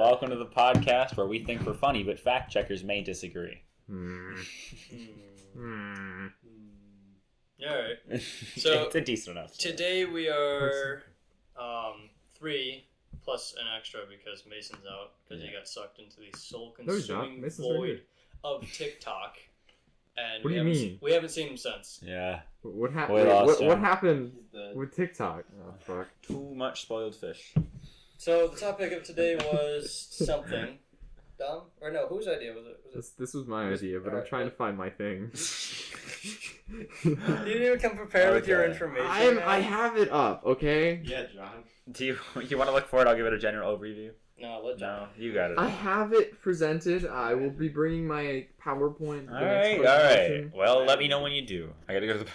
Welcome to the podcast where we think we're funny, but fact checkers may disagree. Alright. So it's a decent enough. Today we are 3 plus an extra because Mason's out because he got sucked into the soul-consuming void of TikTok. And what do you mean? We haven't seen him since. Yeah. What happened with TikTok? Oh fuck. Too much spoiled fish. So the topic of today was something. Dom? Or no, whose idea was it? This was my idea, but I'm trying to find my thing. You didn't even come prepared with your information. I have it up, okay? Yeah, John. Do you want to look for it? I'll give it a general overview. No, let John. No, you got it. I have it presented. I will be bringing my PowerPoint. Alright. Well, let me know when you do. I gotta go to the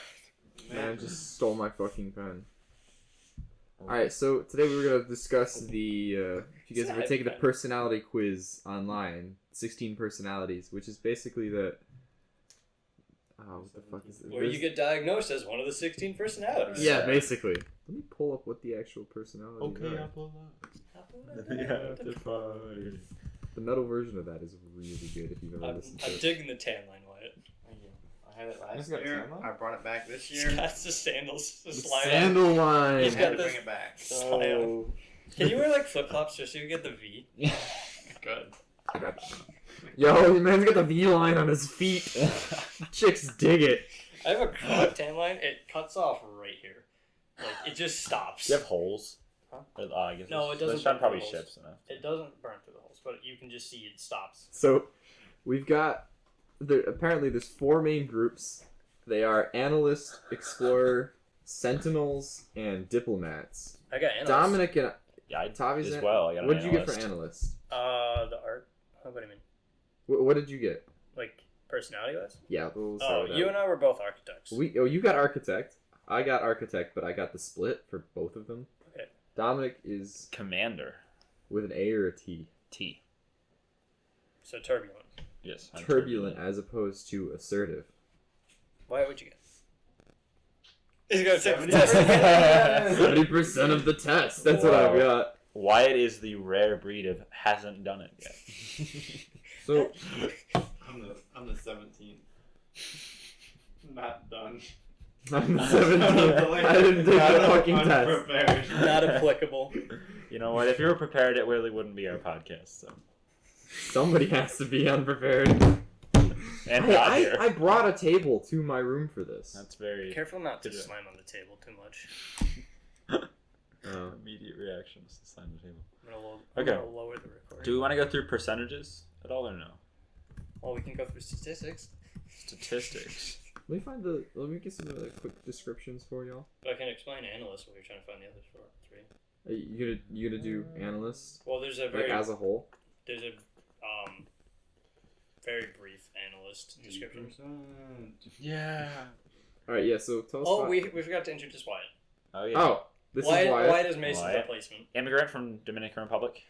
bathroom. Man, I just stole my fucking pen. Alright, so today we were going to discuss the, if you guys ever taken the personality quiz online, 16 personalities, which is basically the, what the fuck is it? Where you get diagnosed as one of the 16 personalities. Yeah, basically. Let me pull up what the actual personality is. Okay, I'll pull up. The metal version of that is really good if you've ever listened to it. I'm digging the tan line, Wyatt. I had it last year. I brought it back this year. That's the sandals. The slide sandal line. He's got to bring it back. Slide on. Can you wear like flip flops just so you get the V? Good. Yo, the man's got the V line on his feet. Chicks dig it. I have a crop tan line. It cuts off right here. Like it just stops. Do you have holes? Huh? I guess no, it doesn't. The sun probably shifts enough. It doesn't burn through the holes, but you can just see it stops. So, we've got. Apparently, there's 4 main groups. They are analyst, explorer, sentinels, and diplomats. I got analyst. Dominic and Tavi's as well. What did you get for analyst? The art. What do you mean? What did you get? Like personality-wise? Yeah. You and I were both architects. You got architect. I got architect, but I got the split for both of them. Okay. Dominic is commander with an A or a T. T. So turbulent. Yes. Turbulent as opposed to assertive. Why would you get? He's gonna take 70% of the test. That's what I've got. Wyatt is the rare breed of hasn't done it yet. So I'm the 17th. Not done. I'm the 17th. I didn't take the fucking test. Not applicable. You know what? If you were prepared, it really wouldn't be our podcast. So somebody has to be unprepared. And I brought a table to my room for this. That's very careful not to slam on the table too much. Immediate reactions to slam the table. I'm gonna lower the recording. Do we want to go through percentages at all or no? Well, we can go through statistics. Let me get some quick descriptions for y'all. But I can explain analyst while you're trying to find the other 3. You gonna do analyst? Well, there's a very as a whole. There's a very brief analyst description. Yeah. All right. Yeah. So tell us. Oh, we forgot to introduce Wyatt. Oh yeah. Oh, this is Wyatt. Wyatt is Mason's replacement. Immigrant from Dominican Republic.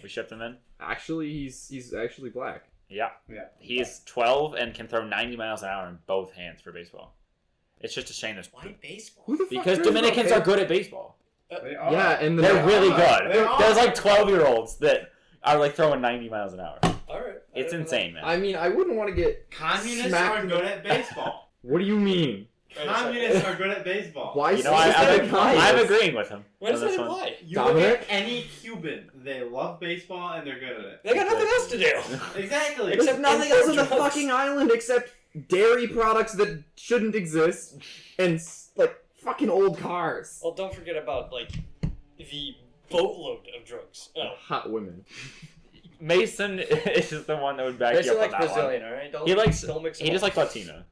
We shipped him in. Actually, he's actually black. Yeah. He's 12 and can throw 90 miles an hour in both hands for baseball. It's just a shame there's... Why baseball? Because Dominicans are good at baseball. Yeah, and they're really good. There's like 12-year-olds that are like throwing 90 miles an hour. Alright. It's insane, man. I mean, I wouldn't want to get communists are good at baseball. What do you mean? Communists are good at baseball. Why? You know, I'm agreeing with him. When does that apply? You look at any Cuban, they love baseball and they're good at it. They got nothing else to do. Exactly. Except nothing else on the fucking island except dairy products that shouldn't exist and like fucking old cars. Well, don't forget about like the boatload of drugs. Hot women. Mason is the one that would back you up on that Brazilian, one. alright? He just likes Latina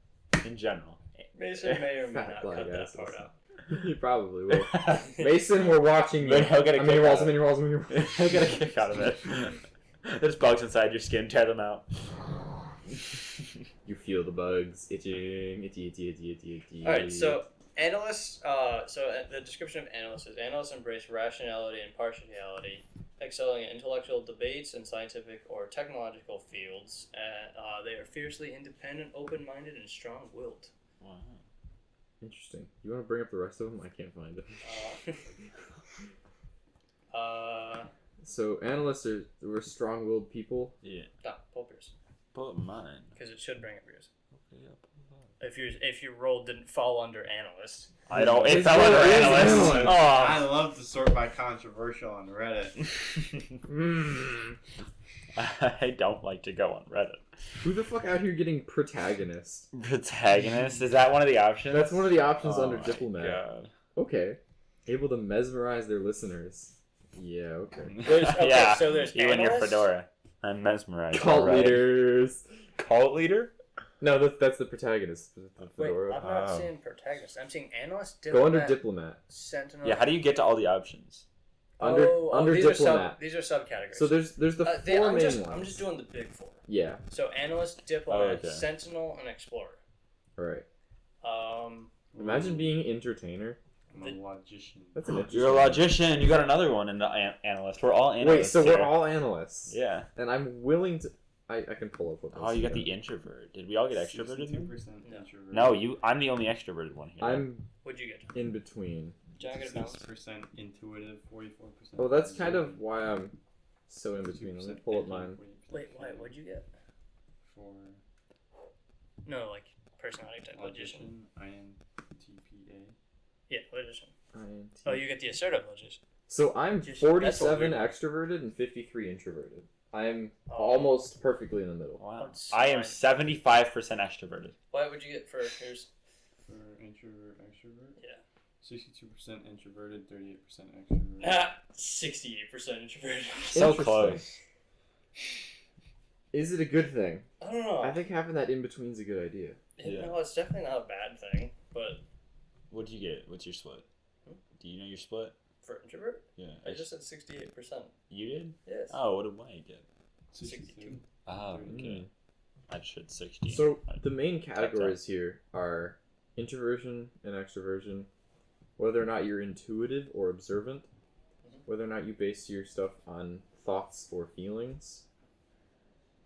in general. Mason may or may not cut that part out. He probably will. Mason, we're watching you. He'll get a kick out of it. He'll get a kick out of it. There's bugs inside your skin. Tear them out. You feel the bugs itching. Itchy. Alright, so analysts, the description of analysts is analysts embrace rationality and partiality, excelling in intellectual debates in scientific or technological fields. They are fiercely independent, open-minded, and strong-willed. Wow. Interesting. You want to bring up the rest of them? I can't find it. So analysts were strong-willed people. Yeah. Stop. Pull up yours. Pull up mine. Because it should bring up yours. Okay, yeah, pull it up. If your role didn't fall under analyst. I don't. It His fell under role is analyst. analyst. I Oh. love to sort by controversial on Reddit. I don't like to go on Reddit. Who the fuck out here getting protagonist? Protagonist? Is that one of the options? That's one of the options Oh under my diplomat. God. Okay. Able to mesmerize their listeners. Yeah, okay. Okay, Yeah, so there's you and your analyst? fedora. I'm mesmerized. Cult already. leaders. Cult leader? No, that's the protagonist. The Wait, fedora. I'm not Oh. seeing protagonist. I'm seeing analyst, Go diplomat, under diplomat. sentinel. Yeah, how do you get to all the options? Under under these diplomat. These are subcategories. So there's the four I'm main just ones. I'm just doing the big four. Yeah. So analyst, diplomat, okay. sentinel, and explorer. All right. Um, Imagine being entertainer. I'm a logician. That's an interesting. You're a logician. You got another one in the analyst. We're all analysts. Wait, so here. we're all analysts. Yeah. And I'm willing to. I can pull up what. Oh, you got the introvert. Did we all get extroverted? 62% No. introvert. No, you. I'm the only extroverted one here. I'm what'd you get? in between. John, get a balance. 6% intuitive, 44%. Well, that's kind of why I'm so in between. Let me pull up mine. Wait, what'd you get? For No, like personality type. Logician. INTPA. Yeah, logician. INT. Oh, you get the assertive logician. So I'm Logician. That's a 47 weird one. extroverted and 53 introverted. I'm Oh. almost perfectly in the middle. Wow. That's I am fine. 75% extroverted. What would you get for yours? For introvert, extrovert? Yeah. 62% introverted, 38% extrovert. 68% introverted. So Interesting. close. Is it a good thing? I don't know. I think having that in between is a good idea. Yeah. No, it's definitely not a bad thing, but What'd you get? What's your split? Do you know your split? for introvert, Yeah. I just said 68%. You did? Yes. Oh, what did Wayne get? 62. Oh, okay. I just said 60. So the main categories here are introversion and extroversion, whether or not you're intuitive or observant, whether or not you base your stuff on thoughts or feelings,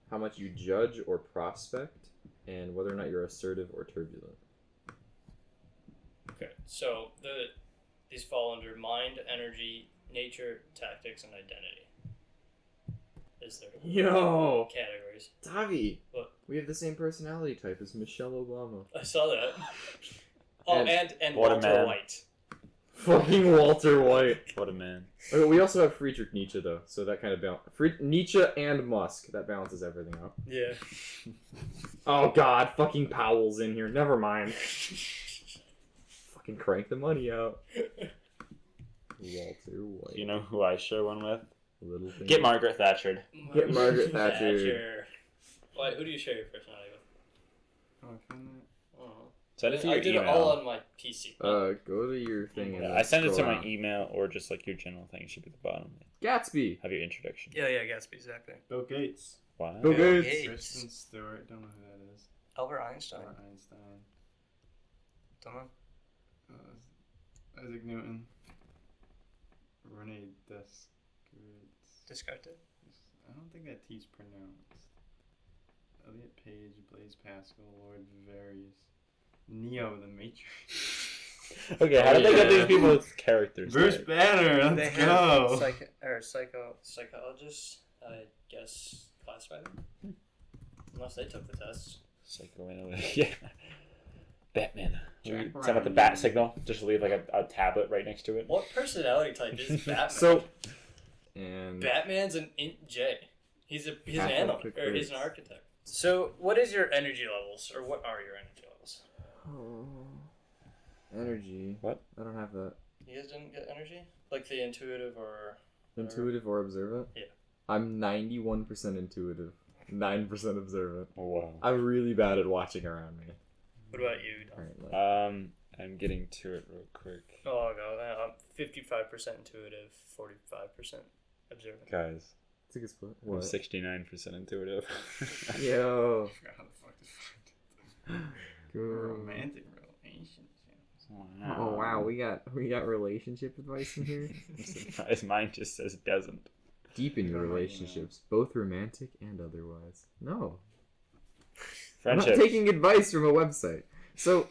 how much you judge or prospect, and whether or not you're assertive or turbulent. Okay. So these fall under mind, energy, nature, tactics, and identity. Is there Yo! categories? Tavi! What? We have the same personality type as Michelle Obama. I saw that. Oh, and What a Walter man. White. Fucking Walter White. What a man. Okay, we also have Friedrich Nietzsche, though, so that kind of Nietzsche and Musk, that balances everything out. Yeah. Oh god, fucking Powell's in here. Never mind. Fucking crank the money out. Walter White. You know who I share one with? Little thing. Get Margaret Thatcher. Get Margaret Thatcher. Why? Who do you share your personality with? Oh, I found that. Send it to I your did email. it all on my PC. Go to your thing and Yeah, then I send it to scroll my down. email or just like your general thing. It should be at the bottom. Gatsby. Have your introduction. Yeah, Gatsby, exactly. Bill Gates. Wow. Bill Gates. Gates. Kristen Stewart. Don't know who that is. Albert Einstein. Albert Einstein. Don't know. Isaac Newton. Rene Descartes. Descartes. I don't think that T's pronounced. Elliot Page, Blaise Pascal, Lord Various, Neo, the Matrix. Okay, how did they get Yeah. these people's characters? Bruce like? Banner, They let's have go. psychologists, I guess, classify them. Unless they took the tests. Psychoanalyst. Yeah. Batman. Jack Send out the Ryan. bat signal. Just leave like a tablet right next to it. What personality type is Batman? So, and Batman's an int J. He's an Half analyst, of or he's an Chris. architect. So, what is your energy levels, or what are your energy levels? energy. What? I don't have that. You guys didn't get energy? Like the intuitive or... Intuitive or observant? Yeah. I'm 91% intuitive, 9% observant. Oh, wow. I'm really bad at watching around me. What about you, Dom? Alright, like, I'm getting to it real quick. Oh, no. I'm 55% intuitive, 45% observant. Guys, it's a good split. I'm What? 69% intuitive. Yo. I forgot how the fuck to find it. Good. Romantic relationship. Oh wow, we got relationship advice in here. I'm surprised mine just says doesn't. Deepen your Don't know, relationships, both romantic and otherwise. No, Friendship. I'm not taking advice from a website. So,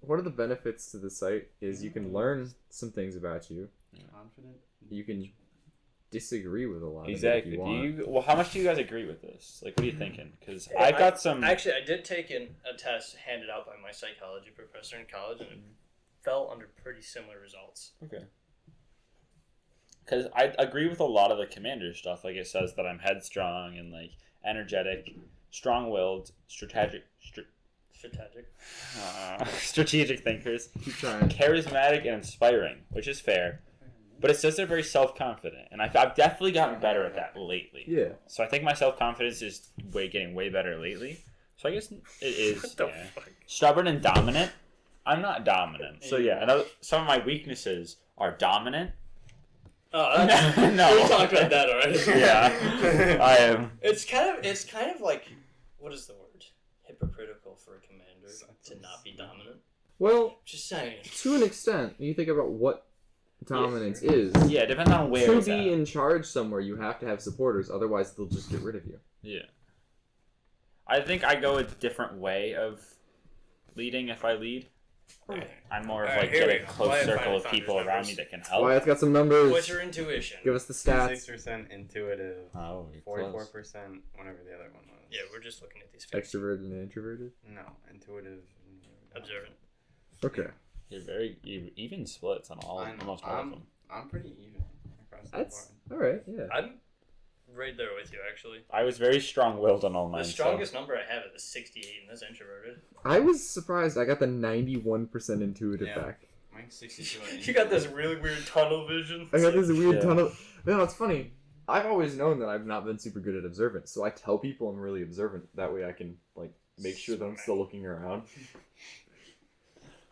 one of the benefits to the site is you can learn some things about you. Confident. You can disagree with a lot Exactly. of it if you want. Well, how much do you guys agree with this? Like, what are you thinking? Because I've got some. Actually, I did take a test handed out by my psychology professor in college, and it fell under pretty similar results. Okay. Because I agree with a lot of the commander stuff. Like, it says that I'm headstrong and, like, energetic, strong-willed, strategic thinkers, Keep trying. charismatic, and inspiring, which is fair. But it says they're very self-confident, and I've definitely gotten better at that lately. Yeah. So I think my self-confidence is getting way better lately. So I guess it is What the fuck? stubborn and dominant. I'm not dominant. So yeah, some of my weaknesses are dominant. Oh, No. we talked about that already. Yeah, I am. It's kind of like, what is the word? Hypocritical for a commander to not be dominant. Well, Just saying. to an extent, you think about what dominance is. Yeah, it depends on where To it's be at. in charge somewhere, you have to have supporters. Otherwise, they'll just get rid of you. Yeah. I think I go a different way of leading if I lead. I'm more of Alright, like here we get a go. close Wyatt circle finally of found people his around numbers. me that can help. Wyatt's got some numbers. What's your intuition? Give us the stats. 6% intuitive, Oh, you're 44%, close. whatever the other one was. Yeah, we're just looking at these facts. Extroverted and introverted. No, intuitive. Observant. Okay. You're very even splits on almost all of them. I'm pretty even across the That's board. all right. Yeah. I'm right there with you, actually. I was very strong-willed on all mine. The strongest number I have is 68, and that's introverted. I was surprised. I got the 91% intuitive Yeah. back. Mine's 62. You got this really weird tunnel vision. I got this weird Yeah. ton of. No, it's funny. I've always known that I've not been super good at observance, so I tell people I'm really observant. That way, I can like make sure that I'm still looking around.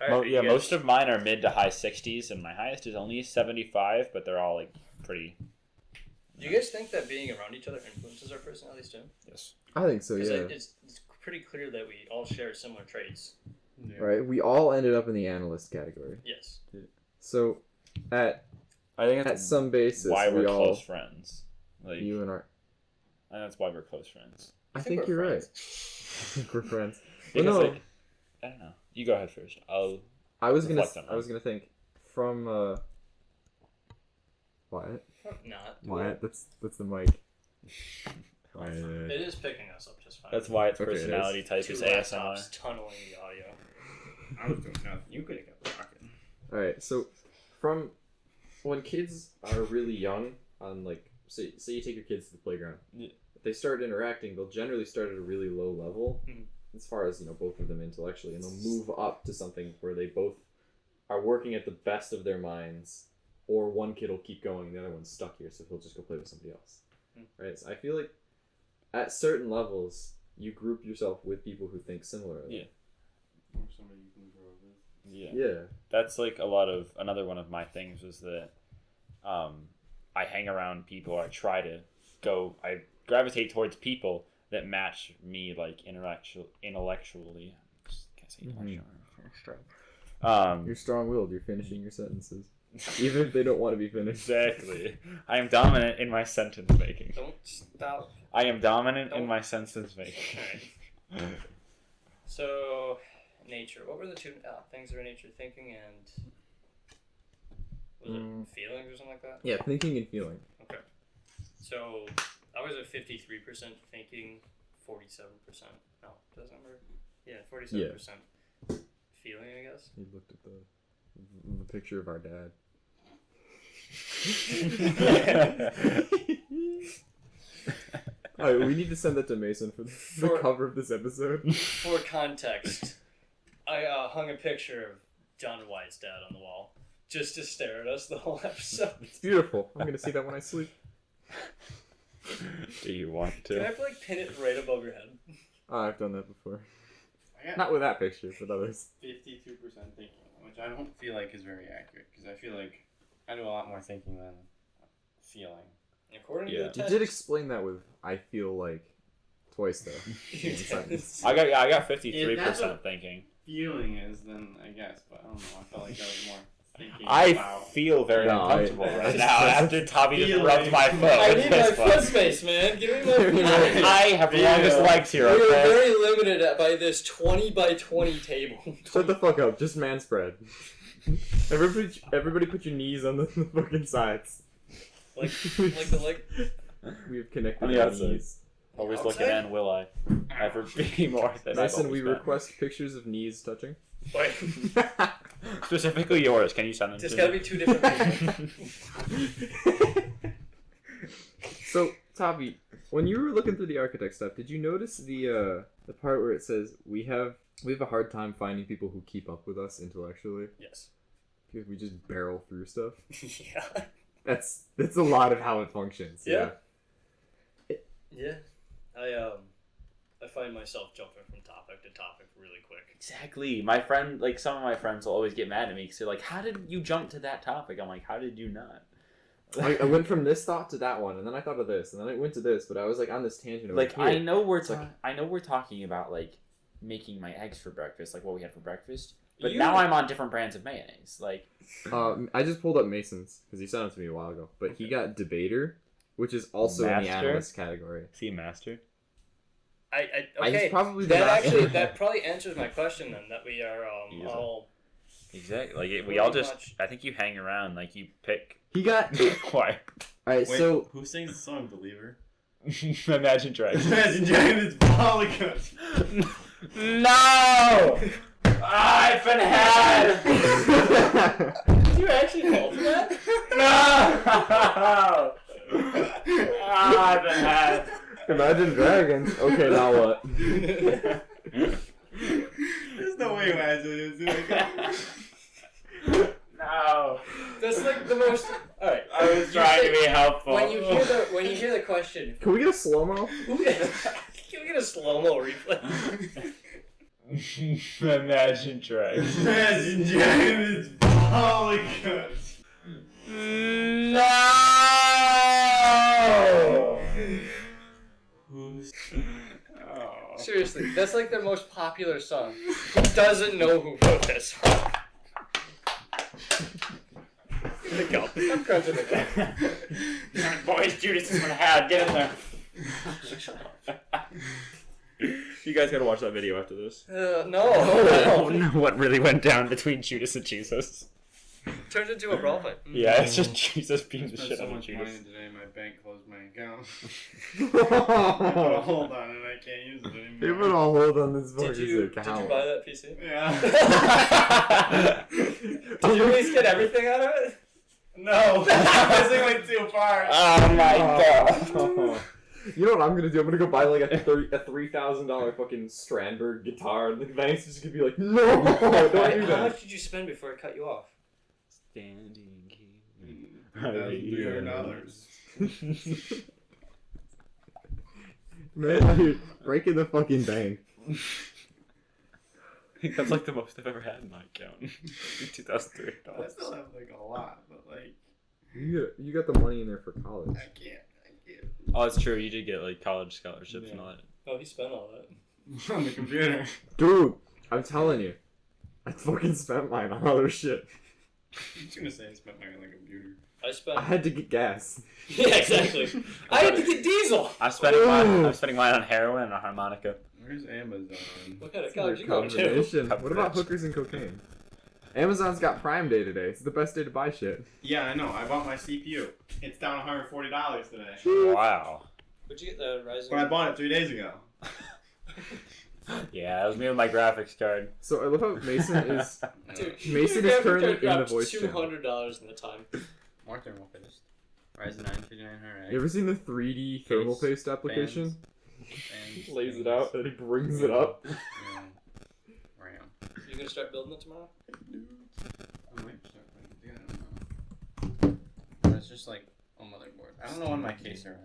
Alright, you guys- Most of mine are mid to high 60s, and my highest is only 75, but they're all like pretty. Do you guys think that being around each other influences our personalities too? Yes. I think so. Because Yeah. it's pretty clear that we all share similar traits. Yeah. Right. We all ended up in the analyst category. Yes. So, at I think at some basis, why we we're all close friends. Like, you and our. and that's why we're close friends. I think think we're you're friends. right. I think we're friends. Well, Because, no, like, I don't know. You go ahead first. I was gonna. reflect on I was gonna think from Wyatt. Not. Wyatt. That's the mic. Wyatt. It is picking us up just fine. That's why its Okay, it personality type Two is laptops ASMR. tunneling the audio. I was doing nothing. You could have kept talking. All right. So, from when kids are really young, on like say you take your kids to the playground, Yeah. if they start interacting, they'll generally start at a really low level, Mhm. as far as both of them intellectually, and they'll move up to something where they both are working at the best of their minds, or one kid will keep going, and the other one's stuck here, so he'll just go play with somebody else. Right. So I feel like at certain levels, you group yourself with people who think similarly. Yeah. Or somebody you can grow with. Yeah. Yeah. That's like another one of my things was that I hang around people. I gravitate towards people that match me like intellectually. Can't say intellectual. You're strong-willed. You're finishing your sentences, even if they don't want to be finished. Exactly. I am dominant in my sentence making. Don't stop. I am dominant in Don't- my sentence making. So, nature. What were the two things that were nature? Thinking and was it feelings or something like that? Yeah, thinking and feeling. Okay. So I was at 53% thinking, 47%. No, does that number? Yeah, 47% feeling, I guess. He looked at the picture of our dad. Alright, we need to send that to Mason for the cover of this episode. For context, I hung a picture of John and Wyatt's dad on the wall just to stare at us the whole episode. It's beautiful. I'm gonna see that when I sleep. Do you want Can I to? like pin it right above your head? I've done that before. I got Not with that picture, but others. 52% thinking, which I don't feel like is very accurate because I feel like I do a lot more thinking than feeling. According Yeah. to You the test. did explain that with "I feel like" twice though. You One did. sentence. I got If 53% that's a- thinking. Feeling is then I guess, but I don't know. I felt like I was more thinking. I about feel very No, I- uncomfortable I- right now after Tommy just Feeling. rubbed my foot. I with need my his foot space, man. Give me my foot I- space. I have the longest Yeah. legs here, We are okay? very limited by this 20 by 20 table. Shut the fuck up. Just man spread. Everybody put your knees on the fucking sides. Like We've connected On the our outside. knees. Always Outside? looking in, will I ever be more than I've Mason, always we been. request pictures of knees touching. Wait, Specifically yours. Can you send them there's to gotta me? be two different people. So, Tavi, when you were looking through the architect stuff, did you notice the part where it says we have a hard time finding people who keep up with us intellectually Yes. because we just barrel through stuff? Yeah. That's a lot of how it functions. Yeah. Yeah. I find myself jumping from topic to topic really quick. Exactly. Some of my friends will always get mad at me because they're like, "How did you jump to that topic?" I'm like, "How did you not?" I went from this thought to that one, and then I thought of this, and then I went to this, but I was like on this tangent over Like here. I know we're like- talking about like making my eggs for breakfast, like what we had for breakfast. But You- now I'm on different brands of mayonnaise. Like I just pulled up Mason's because he sent it to me a while ago, but he got debater, which is also in the Master? analyst category. see master. He's Okay. probably the That master. that probably answers my question then. That we are Easy. all. Exactly. Like we Pretty all just. much. I think you hang around. Like you pick. He got. Why? All right, Wait, so who sings the song Believer? Imagine Dragons. Imagine Dragons Bollywood. No! I've been had! Did you actually fall for that? No! I've been had. Imagine Dragons. Okay, now what? There's no way Imagine is doing that. No. That's like the most. All right. I was trying to be helpful. When you hear the question, Can we get a slow mo? can we get a slow mo replay? Imagine Dragons. Imagine Dragons Bollywood. No! Oh. Seriously, that's like their most popular song. Who doesn't know who wrote that song? Here we go. I'm crunching the cup. Boys, Judas is gonna have. Get in there. You guys gotta watch that video after this. No. What really went down between Judas and Jesus? Turned into a brawl fight. Yeah, it's just Jesus beating I the spent shit so out of much money Judas. today, my bank closed my account. I put a hold on it, I can't use it anymore. They put a hold on this Did you buy that PC? Yeah. Did you at least get everything out of it? No, this thing went too far. Oh my god. You know what I'm gonna do? I'm gonna go buy like a $3,000 fucking Strandberg guitar, and the bank's just gonna be like, no, don't do How that. much did you spend before it cut you off? Standing here. $1,300. Man, you're breaking the fucking bank. I think that's like the most I've ever had in my account. $2,300. I still have like a lot, but like You got the money in there for college. I can't. Oh, it's true. You did get like college scholarships and all that. Oh, he spent all that. On the computer. Dude, I'm telling you, I fucking spent mine on other shit. I'm just gonna say I spent money on the computer. I spent. I had to get gas. Yeah, exactly. I had to get diesel. I'm spending mine on heroin and a harmonica. Where's Amazon? What kind of It's college you going to? combination. Come What about rich. hookers and cocaine? Amazon's got Prime Day today. It's the best day to buy shit. Yeah, I know. I bought my CPU. It's down $140 today. Wow. Would you get the Ryzen? But I bought it 3 days ago. Yeah, that was me with my graphics card. So I love how Mason is. Dude, Mason your is currently graphic in the card voice dropped channel. $200 in the time. More thermal paste. Ryzen 9 5900. You ever seen the 3D thermal Case, paste application? Fans, He lays it things. out and he brings it up. Yeah. RAM. You gonna start building it tomorrow? I might start putting it together. But it's just like a motherboard. I don't know when my case arrives.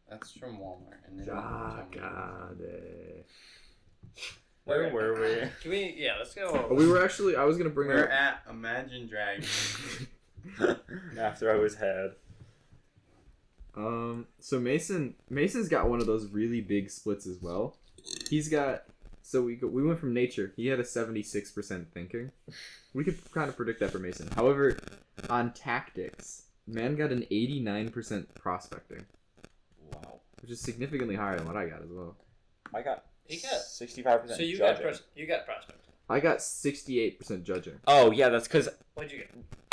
That's from Walmart. And then Jagade. Where were we? Can we? Yeah, let's go. Oh, we were actually. I was gonna bring we're up. at Imagine Dragons. After I was had. So Mason's got one of those really big splits as well. He's got. So we went from nature. He had a 76% thinking. We could kind of predict that for Mason. However, on tactics, man got an 89% prospecting, Wow. which is significantly higher than what I got as well. I got He got- 65% So you judging. got prospect. I got 68% judging. Oh, yeah, that's because What'd you get?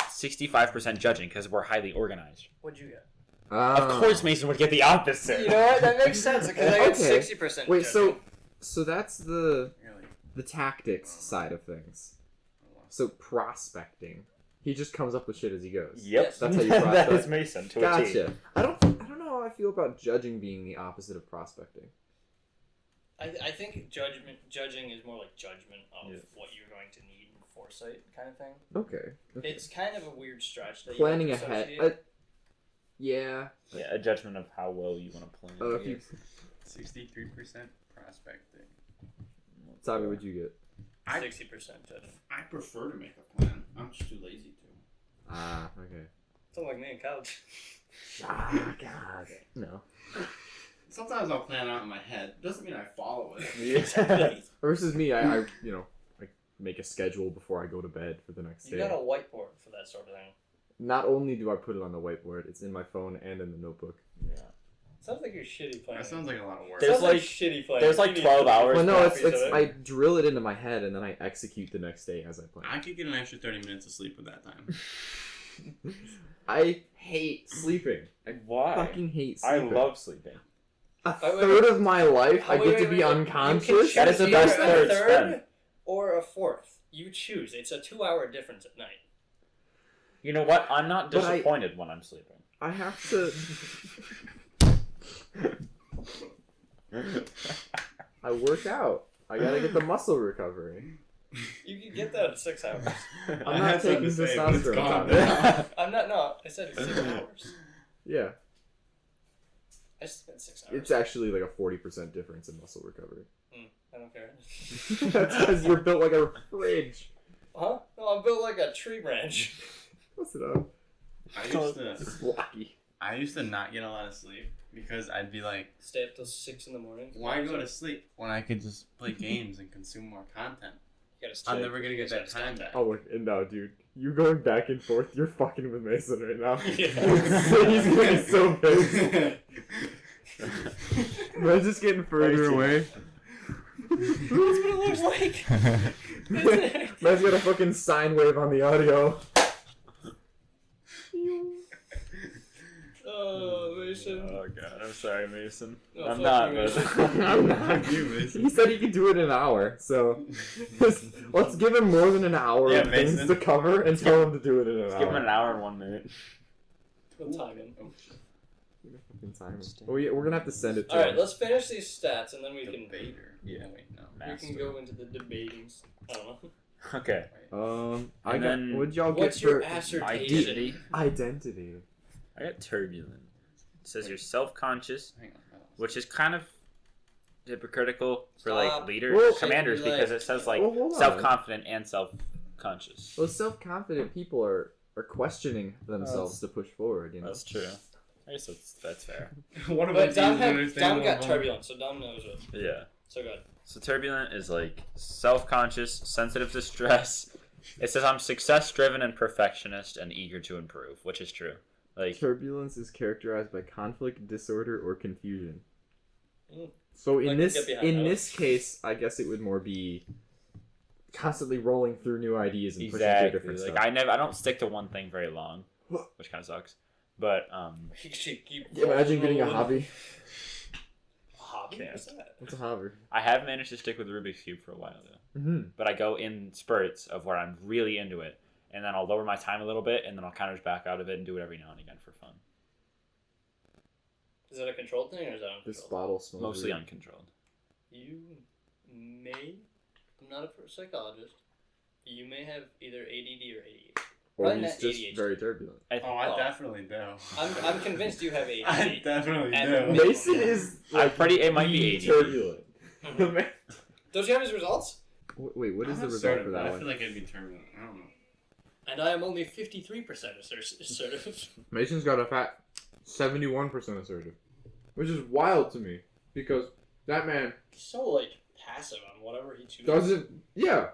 65% judging because we're highly organized. What'd you get? Of course, Mason would get the opposite. You know what? That makes sense because I got Okay. 60%. Wait, judging. so that's the Really? tactics side of things. So prospecting. He just comes up with shit as he goes. Yep, That's how you that prospect. is Mason to a T. Gotcha. I don't know how I feel about judging being the opposite of prospecting. I think judging is more like judgment of Yeah. what you're going to need and foresight kind of thing. Okay. It's kind of a weird stretch that Planning you have to ahead. associate. Yeah. Yeah, a judgment of how well you want to plan. Oh, I if you, guess. 63% prospecting. Tommy, what'd you get? 60% judging. I prefer to make a plan. I'm just too lazy to. Ah, okay. Something like me and couch. Ah, God. No. Sometimes I'll plan out in my head. Doesn't mean I follow it. Versus me, I make a schedule before I go to bed for the next You day. got a whiteboard for that sort of thing. Not only do I put it on the whiteboard, it's in my phone and in the notebook. Yeah. Sounds like you're shitty playing. That sounds like a lot of work. There's Sounds like like- shitty playing. there's like You need 12 to- hours. Well, no, copies of it's it. I drill it into my head and then I execute the next day as I plan. I could get an extra 30 minutes of sleep with that time. I hate sleeping. I Why? fucking hate I sleeping. love sleeping. A Wait, wait, third of my life, I Wait, get wait, to be wait, wait. unconscious. You can That is the choose best either third a spend. or a fourth. You choose. It's a 2-hour difference at night. You know what? I'm not But I- disappointed when I'm sleeping. I have to. I work out. I gotta get the muscle recovery. You can get that in 6 hours. I'm not taking testosterone. I'm not. No, I said it's 6 hours. Yeah, I spent 6 hours. it's actually like a 40% difference in muscle recovery. I don't care. That's because you're built like a fridge. Huh? No, I'm built like a tree branch. What's it up? I used to not get a lot of sleep because I'd be like, Stay up till 6 in the morning. why go to sleep when I could just play games and consume more content? You gotta stay. I'm never gonna get that time back. Oh, look, and now, dude, you going back and forth, you're fucking with Mason right now. Yeah. He's gonna be so pissed. Man's just getting further away. That's what it looks like. Man's got a fucking sine wave on the audio. Oh, Mason. Oh god, I'm sorry, Mason. No, I'm fuck not, you, Mason. I'm not. You, Mason. He said he could do it in an hour, so let's give him more than an hour Yeah, of things Mason. to cover and tell him to do it in an Let's hour. give him an hour and 1 minute. We'll time him. Fucking time. Oh, yeah, we're gonna have to send it to Alright, him. let's finish these stats and then we can Debater. Yeah. Oh, wait, no. we can go into the debatings. I don't know. Okay. I And got. then What'd y'all What's get your for assertion? Identity. identity? I got turbulent. It says you're self-conscious, Hang on. I don't- which is kind of hypocritical for like Stop. leaders, Well, commanders, like- because it says like Well, hold on. self-confident and self-conscious. Well, self-confident people are questioning themselves to push forward. You know. That's true. I guess that's fair. One of But my Dom, teams Dom got turbulent, so Dom knows it. Yeah. So good. So turbulent is like self-conscious, sensitive to stress. It says I'm success-driven and perfectionist and eager to improve, which is true. Like Turbulence is characterized by conflict, disorder, or confusion. Mm. So I in can this get behind that. this case, I guess it would more be constantly rolling through new ideas and pushing through exactly. different Like stuff. I don't stick to one thing very long, which kind of sucks. But He should keep Imagine getting a rolling. hobby. Hobby? Can't. What's that? What's a hobby? I have managed to stick with Rubik's Cube for a while though. Mm-hmm. But I go in spurts of where I'm really into it, and then I'll lower my time a little bit, and then I'll kind of back out of it and do it every now and again for fun. Is that a controlled thing or is that This uncontrolled? bottle smells Mostly weird. uncontrolled. You may. I'm not a psychologist. You may have either ADD or ADHD. Or Probably he's not just ADHD. very turbulent. Oh, I Well, definitely do. I'm convinced you have I ADD. definitely And do. Mason is I'm pretty. It might be the 80. turbulent. Mhm. Don't you have his results? Wait, what is I'm the not result certain, for but that I one? feel like it'd be turbulent. I don't know. And I am only 53% assertive. Mason's got a fat 71% assertive, which is wild to me because that man He's so like passive on whatever he chooses. doesn't. Yeah,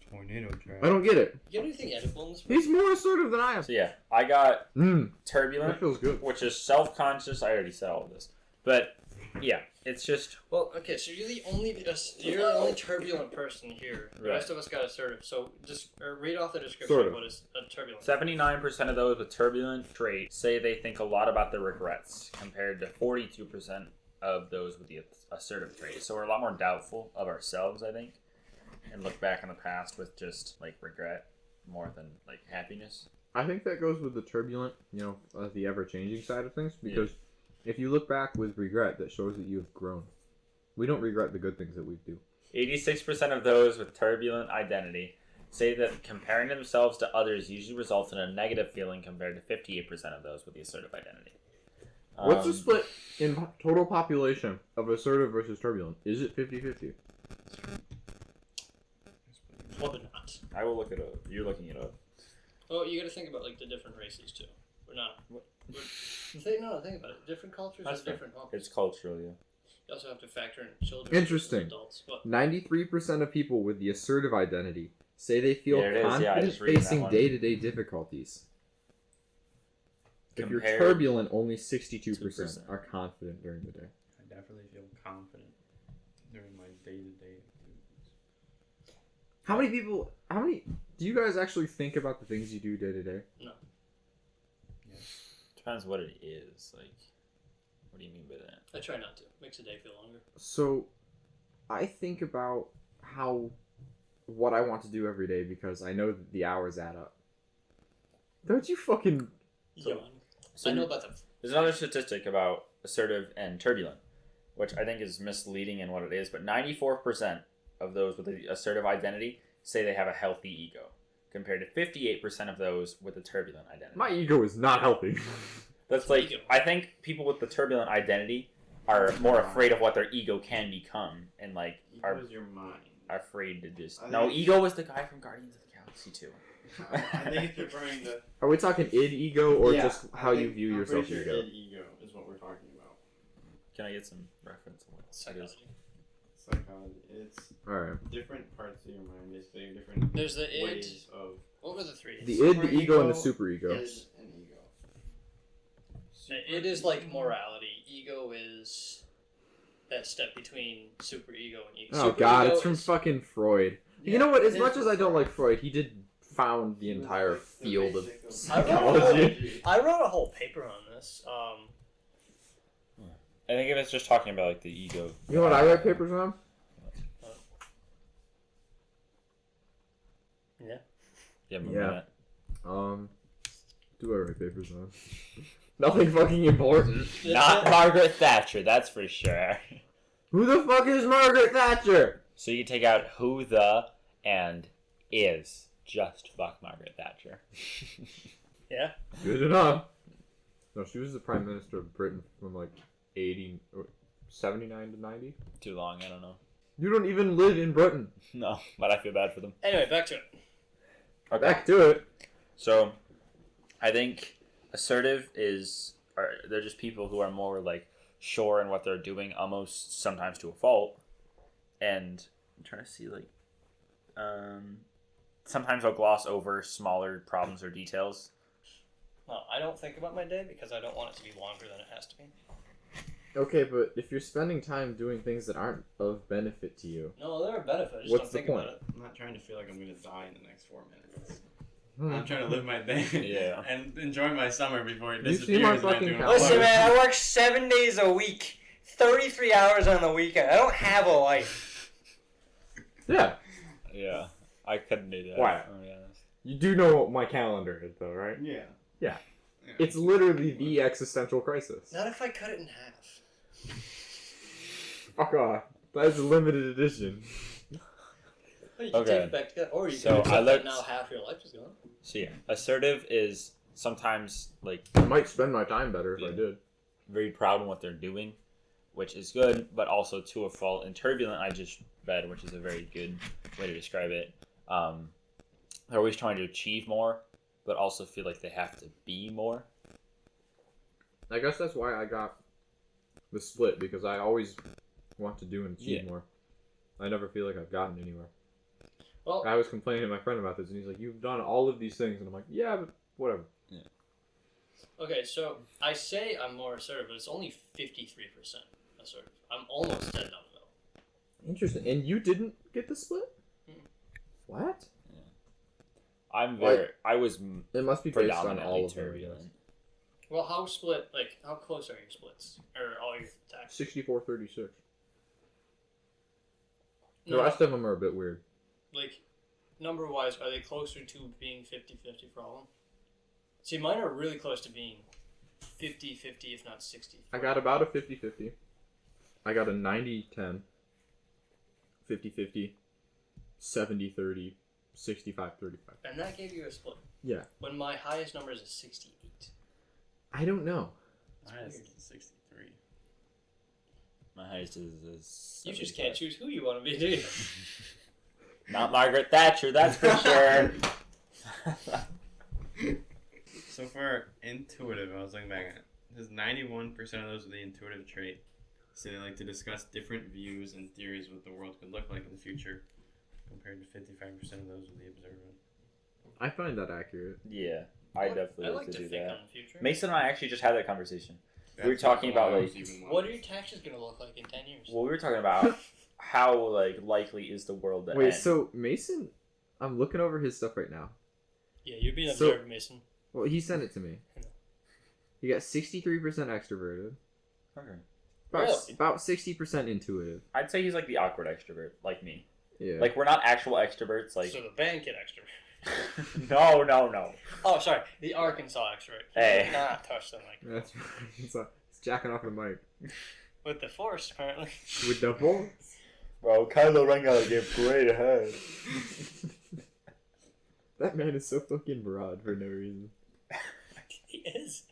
Tornado trap. I don't get it. You have anything edible in this? He's more assertive than I am. So yeah, I got That turbulent, feels good. which is self-conscious. I already said all of this, but yeah, It's just Well, okay, so you're the only turbulent person here. The rest of us got assertive. So just read off the description Sort of of. what is a turbulent. 79% of those with turbulent traits say they think a lot about their regrets, compared to 42% of those with the assertive trait. So we're a lot more doubtful of ourselves, I think, and look back on the past with just like regret more than like happiness. I think that goes with the turbulent, the ever-changing side of things, because if you look back with regret, that shows that you have grown. We don't regret the good things that we do. 86% of those with turbulent identity say that comparing themselves to others usually results in a negative feeling, compared to 58% of those with the assertive identity. What's the split in total population of assertive versus turbulent? Is it 50-50? Probably not. I will look it up. You're looking it up. Oh, you got to think about like the different races too. We're not. Think about it. Different cultures That's have fair. different cultures. It's cultural, yeah. You also have to factor in children. Interesting. versus Adults. What? 93% of people with the assertive identity say they feel There it is. Yeah, I confident just read that facing one. day-to-day difficulties. If you're Compared turbulent, only 62% 2%. are confident during the day. I definitely feel confident during my day-to-day activities. How many do you guys actually think about the things you do day to day? No. Depends what it is. Like, what do you mean by that? I try not to. Makes the day feel longer. So, I think about what I want to do every day because I know that the hours add up. Don't you fucking... Yawn. So I know about them. There's another statistic about assertive and turbulent, which I think is misleading in what it is, but 94% of those with the assertive identity say they have a healthy ego, compared to 58% of those with the turbulent identity. My ego is not healthy. That's like, I think people with the turbulent identity are more afraid of what their ego can become, and like Ego is your mind. are afraid to just... I No, think- ego was the guy from Guardians of the Galaxy too. I think it's referring to. Are we talking id ego or Yeah, just how I you think- view I'm yourself pretty ego? sure ego is what we're talking about. Can I get some reference on what that is? Psychology. Psychology. It's Alright. different parts of your mind, basically different There's the id. ways of What were the three? The id, the ego, and the Superego superego. id and ego. It is like morality. Ego is that step between super ego and ego. Oh Super god, ego it's from is- fucking Freud. You know what? As much as I don't like Freud, he did found the entire field of psychology. I wrote a whole paper on this. I think if it's just talking about like the ego. You know what I write papers on? Yeah. Yeah. Do I write papers on? Nothing fucking important. Not Margaret Thatcher, that's for sure. Who the fuck is Margaret Thatcher? So you take out who, the, and is. Just fuck Margaret Thatcher. Yeah. Good enough. No, she was the Prime Minister of Britain from like 80 or 79 to 90. Too long, I don't know. You don't even live in Britain. No, but I feel bad for them. Anyway, back to it. Okay. Back to it. So, I think assertive they're just people who are more like sure in what they're doing, almost sometimes to a fault. And I'm trying to see like, sometimes they'll gloss over smaller problems or details. Well, I don't think about my day because I don't want it to be longer than it has to be. Okay, but if you're spending time doing things that aren't of benefit to you, No, there are benefits. I just What's don't the think point? about it. I'm not trying to feel like I'm gonna die in the next 4 minutes. Hmm. I'm trying to live my day Yeah. and enjoy my summer before it You see disappears. my and I fucking do calendar? Listen, man, I work 7 days a week, 33 hours on the weekend. I don't have a life. yeah, Yeah, I couldn't do that. Why? Oh, yeah. you do know what my calendar is, though, right? Yeah. It's literally the existential crisis. Not if I cut it in half. Fuck off. That's a limited edition. Well, you can Okay. take it back together, or you So can I accept looked- that now half your life is gone. So yeah, assertive is sometimes like I might spend my time better if I Yeah. did. very proud in what they're doing, which is good, but also to a fault. And turbulent, I just read, which is a very good way to describe it. They're always trying to achieve more, but also feel like they have to be more. I guess that's why I got the split, because I always want to do and achieve Yeah. more. I never feel like I've gotten anywhere. Well, I was complaining to my friend about this, and he's like, "You've done all of these things," and I'm like, "Yeah, but whatever." okay, so I say I'm more assertive, but it's only 53% assertive. I'm almost dead on though. Interesting. And you didn't get the split? Mm. What? I'm very. I was It must be based on predominantly all of them. turbulent. Well, how split? Like, how close are your splits or all your attacks? 64-36. The No, rest of them are a bit weird. like, number wise, are they closer to being 50-50 for all of them? See, mine are really close to being 50-50, if not 60. I got about a 50-50. I got a 90-10. 50-50. 70-30. 65-35. And that gave you a split. Yeah. When my highest number is a 68. I don't know. Mine is weird. 63. My highest is. You just can't choose who you want to be, do you? Not Margaret Thatcher, that's for sure. So for intuitive, I was looking back at it. There's 91% of those with the intuitive trait say they like to discuss different views and theories of what the world could look like in the future, compared to 55% of those with the observant. I find that accurate. Yeah, I definitely I like like to to do think that. on the future. Mason and I actually just had that conversation. We were That's talking why about, I like, was even What are wanting- your taxes going to look like in 10 years? Well, we were talking about how like likely is the world to Wait, end. so Mason, I'm looking over his stuff right now. Yeah, you're being So- observed, Mason. Well, he sent it to me. He got 63% extroverted. Okay. Really? About 60% intuitive. I'd say he's like the awkward extrovert, like me. Yeah. Like we're not actual extroverts. Like So the band kid extrovert. no. Oh, sorry, the Arkansas extrovert. Hey. Not touch them like That's right. It's jacking off the mic. with the force, apparently. With the voice. Bro, Kylo Ren gotta give great head. That man is so fucking broad for no reason. He is.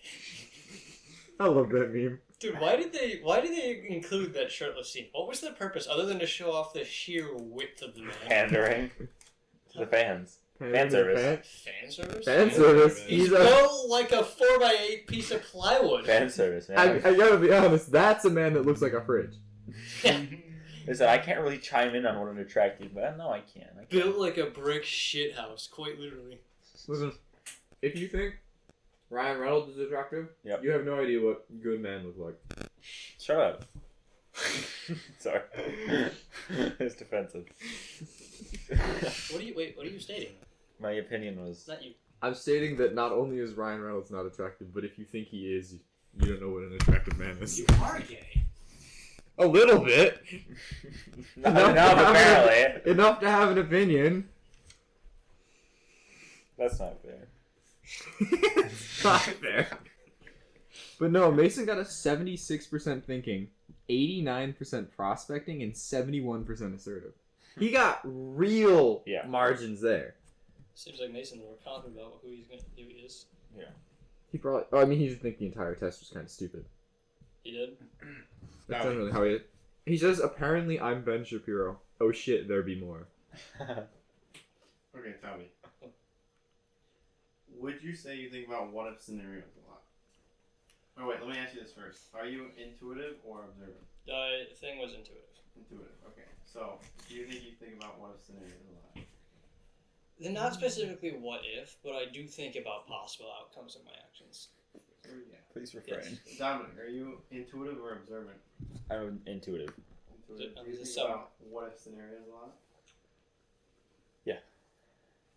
I love that meme. Dude, why did they include that shirtless scene? What was the purpose other than to show off the sheer width of the man? Pandering to the fans. Fan service. Fan service? Fan service. He's He's a. built like a 4x8 piece of plywood. Fan service, I man. gotta be honest. That's a man that looks like a fridge. Listen, I can't really chime in on what an attractive, but no, I can. Built like a brick shithouse, quite literally. Listen, if you think Ryan Reynolds is attractive, Yep. you have no idea what good men look like. Shut up. Sorry. It's defensive. What are you stating? My opinion was. Not you. I'm stating that not only is Ryan Reynolds not attractive, but if you think he is, you don't know what an attractive man is. You are gay. A little bit. Not enough, apparently. Enough to have an opinion. That's not fair. It's not fair. But no, Mason got a 76% thinking, 89% prospecting, and 71% assertive. He got real margins there. Seems like Mason more confident about who he is. He probably. Oh, I mean, he just think the entire test was kind of stupid. He did. That's not really how he. He says, "Apparently, I'm Ben Shapiro." Oh shit, there be more. Okay, tell me. Would you say you think about what if scenarios a lot? Oh wait, let me ask you this first. Are you intuitive or observant? The thing was intuitive. Intuitive. Okay. So, do you think you think about what if scenarios a lot? They're not specifically what if, but I do think about possible outcomes of my actions. Yeah. Please refrain. Dominic, are you intuitive or observant? I'm intuitive. Intuitive. Do you Is it think so? about what if scenarios a lot?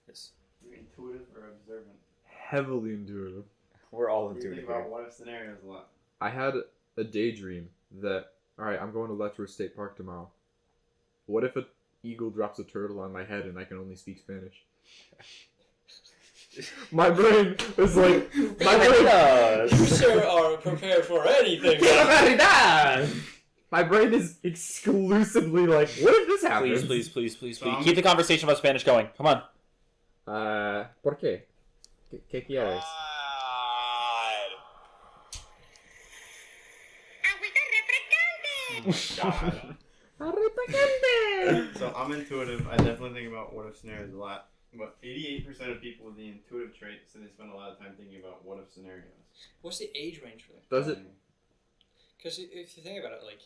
Yes. You're intuitive or observant? Heavily intuitive. We're all Do you intuitive think about here. what if scenarios a lot? I had a daydream that, alright, I'm going to Letro State Park tomorrow. What if an eagle drops a turtle on my head and I can only speak Spanish? My brain was like, You sir are prepared for anything. My brain is exclusively like, what if this happens? Please. Keep the conversation about Spanish going. Come on. ¿Por qué? ¿Qué quieres? So I'm intuitive. I definitely think about what if scenarios a lot. But 88% of people with the intuitive trait say they spend a lot of time thinking about what if scenarios. What's the age range for them? Does it? Because if you think about it, like,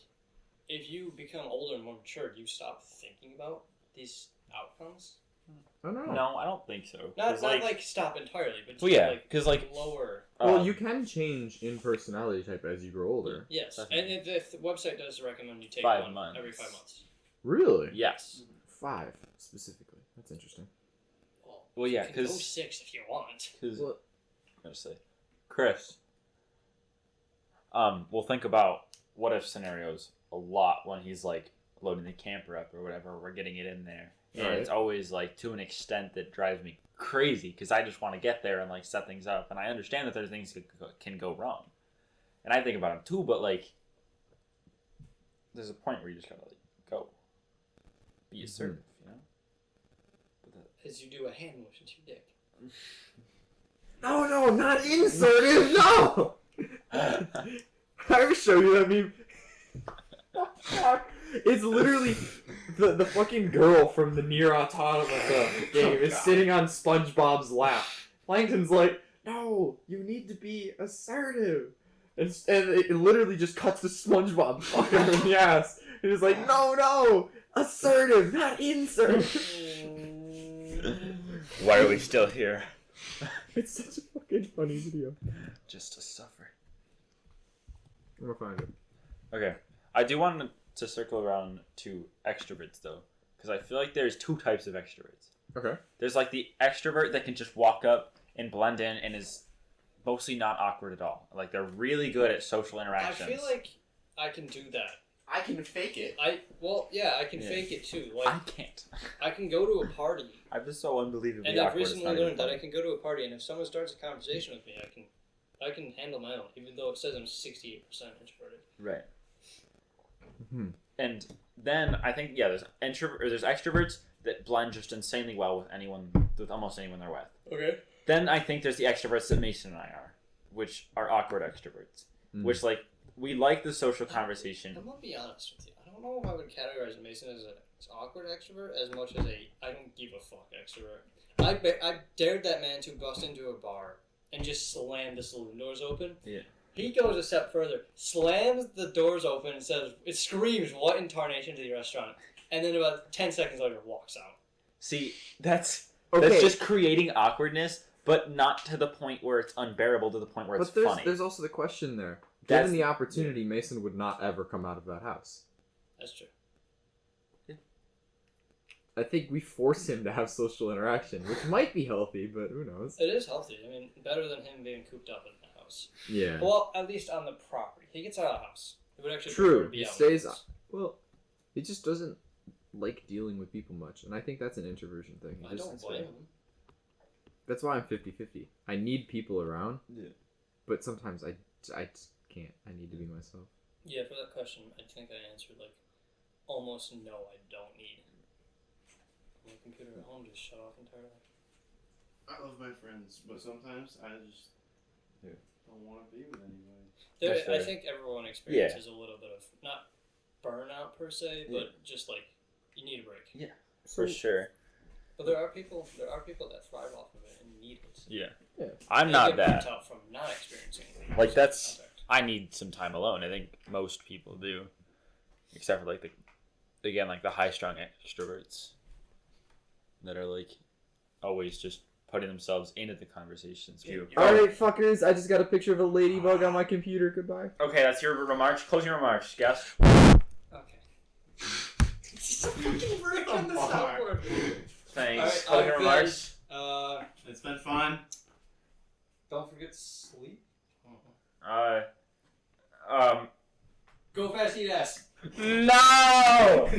if you become older and more mature, do you stop thinking about these outcomes? Oh no. No, I don't think so. Not 'Cause, like stop entirely, but just Well, yeah, like 'cause, like, lower. Well, you can change in personality type as you grow older. Yes, Definitely. and the website does recommend you take 5 one months. every 5 months. Really? Yes. 5 specifically. That's interesting. Well, yeah, you can go 'cause- 6 if you want. Because Well- I'm gonna say, Chris. We'll think about what if scenarios a lot when he's like loading the camper up or whatever. We're getting it in there, and Right. it's always like to an extent that drives me crazy because I just want to get there and like set things up, and I understand that there's things that can go wrong, and I think about them too. But like, there's a point where you just gotta like go, be assertive, you know. As you do a hand motion to your dick. No, not insertive. No. I ever show you that meme? It's literally the fucking girl from the Nier Automata game is sitting on SpongeBob's lap. Plankton's like, no, you need to be assertive. And it literally just cuts to SpongeBob fucking her in the ass. And it's like, no, assertive, not insertive. Why are we still here? It's such a fucking funny video. Just to suffer. I'm gonna find it. Okay, I do want to circle around to extroverts though, because I feel like there's 2 types of extroverts. Okay. There's like the extrovert that can just walk up and blend in and is mostly not awkward at all. Like they're really good at social interactions. I feel like I can do that. I can fake it. I can fake it too. I Like can't. I can go to a party, I'm just so unbelievably and I've awkward. it's recently not even learned that funny. I can go to a party, and if someone starts a conversation with me, I can handle my own, even though it says I'm 68% introverted. Right. Hmm. And then I think there's there's extroverts that blend just insanely well with almost anyone they're with. Okay. Then I think there's the extroverts that Mason and I are, which are awkward extroverts. Mm. Which like we like the social conversation. I'm gonna be honest with you. I don't know if I would categorize Mason as an awkward extrovert as much as a I don't give a fuck extrovert. I dared that man to bust into a bar and just slam the saloon doors open. Yeah. He goes a step further, slams the doors open and says, it screams, what in tarnation to the restaurant? And then about 10 seconds later walks out. See, that's Okay. just creating awkwardness, but not to the point where it's unbearable, to the point where it's But funny. there's also the question there. That's- Given the opportunity, Mason would not ever come out of that house. That's true. I think we force him to have social interaction, which might be healthy, but who knows? It is healthy. I mean, better than him being cooped up in the house. Yeah. Well, at least on the property. He gets out of the house. He would actually True. prefer to be He out stays. in the house. Well, he just doesn't like dealing with people much, and I think that's an introversion thing. I don't blame him. That's why I'm 50-50. I need people around, Yeah. but sometimes I just can't. I need to be myself. Yeah, for that question, I think I answered like almost no, I don't need. My computer at home just shut off entirely. I love my friends, but sometimes I just Yeah. don't want to be with anybody. There, That's I fair. think everyone experiences a little bit of not burnout per se, but just like you need a break. For sure. But there are people that thrive off of it and need it. Yeah. Yeah. I'm They not get burnt that. out from not experiencing Like, social that's- contact. I need some time alone. I think most people do, except for like the high strung extroverts that are like always just putting themselves into the conversations too. Alright, fuckers, I just got a picture of a ladybug on my computer. Goodbye. Okay, that's your remarks. Closing remarks, guest. Okay. Just a fucking break on the Come on. soundboard. Thanks. Alright, Closing I've remarks. It's been fun. Don't forget to sleep. Um. Go fast, eat ass. No.